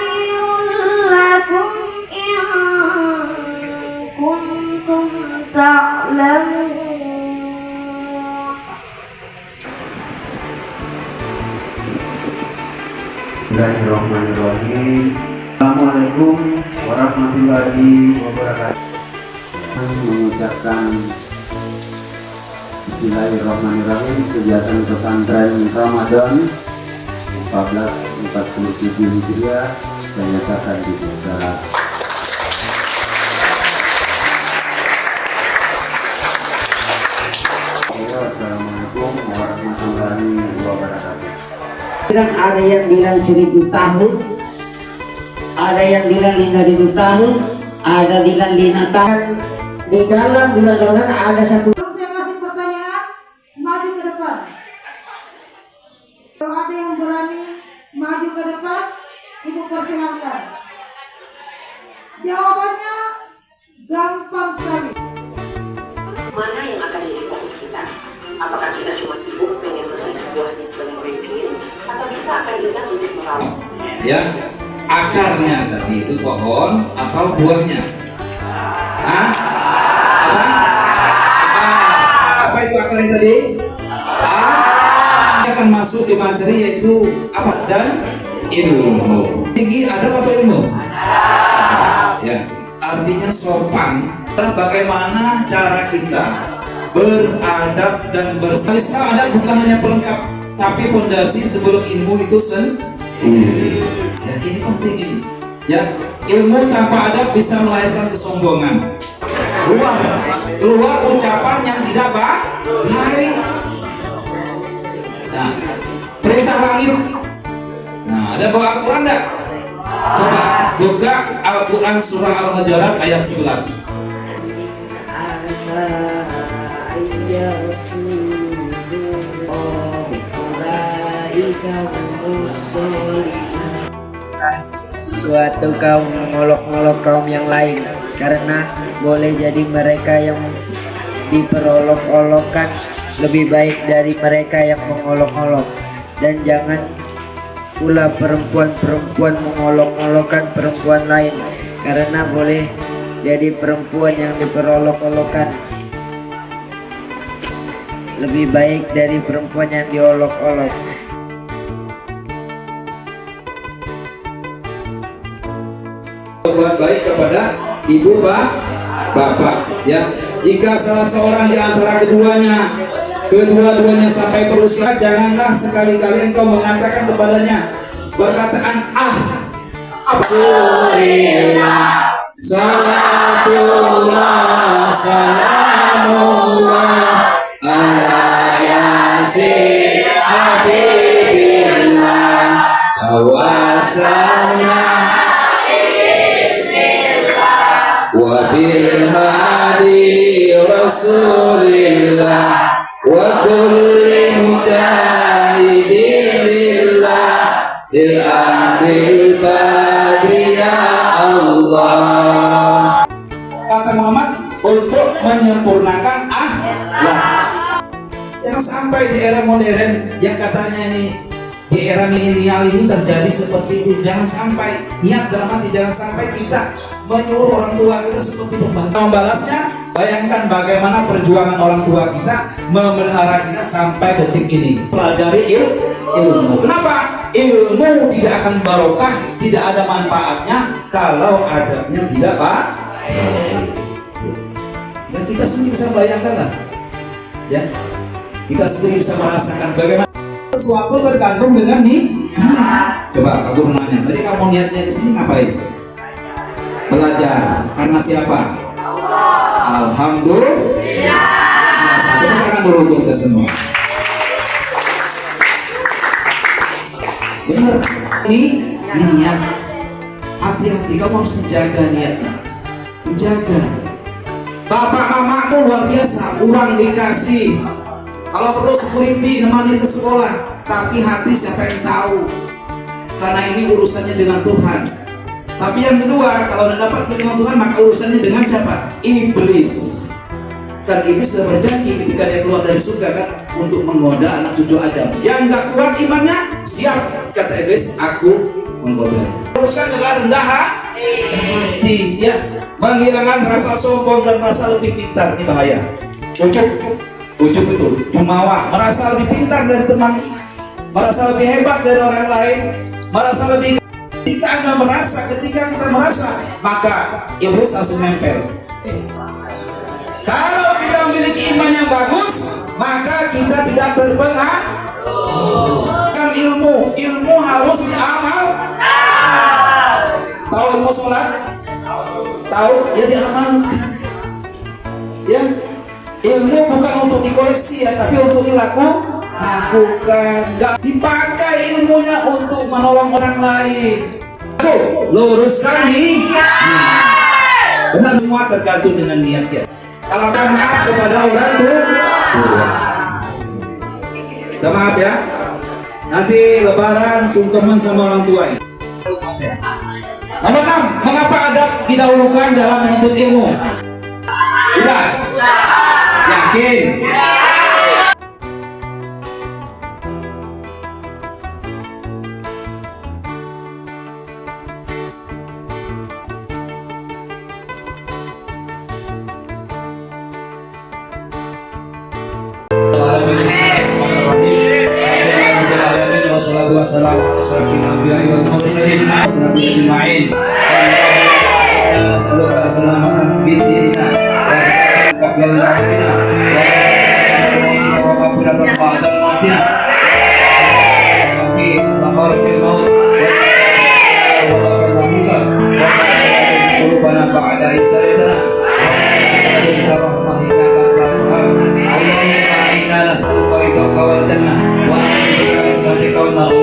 khairul lakum in kuntum ta'lamun. Bismillahirrahmanirrahim. Assalamualaikum warahmatullahi wabarakatuh. Mengucapkan Bismillahirrahmanirrahim. Kegiatan pesantren Ramadan 1447 Hijriah dinyatakan dibuka. Assalamualaikum warahmatullahi wabarakatuh. Ada yang bilang 1000 tahun, ada yang bilang 5000 tahun, ada bilang 5 tahun. Di dalam bulan ada satu. Saya kasih pertanyaan, maju ke depan. Kalau ada yang berani maju ke depan, Ibu persilahkan. Jawabannya gampang sekali. Mana yang akan jadi fokus kita? Apakah kita cuma sibuk pengen menaikkan buahnya sebagai pemimpin, atau kita akan ingat untuk merawat? Ya, akarnya tadi itu pohon atau buahnya? Hah? Apa itu akarnya tadi? Dia akan masuk di materi yaitu apa? Dan ilmu. Tinggi ada atau ilmu? Ya, artinya sopan adalah bagaimana cara kita beradab dan bersama. Adab bukan hanya pelengkap, tapi pondasi sebelum ilmu itu sendiri. Ya, ini penting ini. Ya, ilmu tanpa adab bisa melahirkan kesombongan. Keluar ucapan yang tidak baik. Nah, perintah langit. Nah, ada bawa Al-Quran enggak? Coba buka Al-Quran surah Al-Hujurat ayat 11. Suatu kaum mengolok-olok kaum yang lain, karena boleh jadi mereka yang diperolok-olokkan lebih baik dari mereka yang mengolok-olok. Dan jangan pula perempuan-perempuan mengolok-olokkan perempuan lain, karena boleh jadi perempuan yang diperolok-olokkan lebih baik dari perempuan yang diolok-olok. Berbuat baik kepada ibu bapak, ya. Jika salah seorang di antara kedua-duanya sampai berusia, janganlah sekali-kali engkau mengatakan kepadanya perkataan Rasulillah, salatullah, salamullah ala yasin habibillah awasana wabil hadi rasulillah wa kulli mujahidin lillah lil adil badri ya Allah. Kata Muhammad untuk menyempurnakan akhlak. Jangan sampai di era modern yang katanya ini di era milenial ini terjadi seperti itu. Jangan sampai, niat dalam hati jangan sampai kita menyuruh orang tua kita seperti pembantu. Membalasnya, bayangkan bagaimana perjuangan orang tua kita memelihara kita sampai detik ini. Pelajari ilmu. Kenapa? Ilmu tidak akan barokah, tidak ada manfaatnya kalau adabnya tidak baik. Ya, kita sendiri bisa bayangkan lah. Ya, kita sendiri bisa merasakan bagaimana sesuatu bergantung dengan nih. Coba aku nanya, tadi kamu niatnya ke sini ngapain? Belajar. Karena siapa? Allah. Alhamdulillah. Nah, satu tangan dulu untuk kita semua. Benar. Ini niat. Hati-hati, kamu harus menjaga niatnya. Menjaga. Bapak mamamu luar biasa, uang dikasih. Kalau perlu security nemani ke sekolah, tapi hati siapa yang tahu? Karena ini urusannya dengan Tuhan. Tapi yang kedua, kalau tidak dapat dengan Tuhan, maka urusannya dengan siapa? Iblis. Dan iblis sudah berjanji ketika dia keluar dari surga kan, untuk menggoda anak cucu Adam. Yang nggak kuat imannya, siap, kata iblis, aku menggodanya. Kalau meluruskan dengan rendah hati, ya, menghilangkan rasa sombong dan rasa lebih pintar. Ini bahaya. Ujuk itu jumawa, merasa lebih pintar dari teman, merasa lebih hebat dari orang lain, merasa lebih. Ketika kita merasa, maka iblis langsung nempel. Kalau kita memiliki iman yang bagus, maka kita tidak terpengaruh. Kan ilmu harus diamal. Tahu ilmu sholat? Tahu? Ya diamalkan. Ya, ilmu bukan untuk dikoleksi ya, tapi untuk lakukan. Gak dipakai ilmunya untuk menolong orang lain. Aduh, luruskan nih. Benar, semua tergantung dengan niatnya. Kalau ada maaf kepada orang tua, kita maaf ya. Nanti lebaran sungkeman sama orang tua. Nomor 6, mengapa adab didahulukan dalam menuntut ilmu? Udah? Yakin? Wassalamualaikum warahmatullahi wabarakatuh.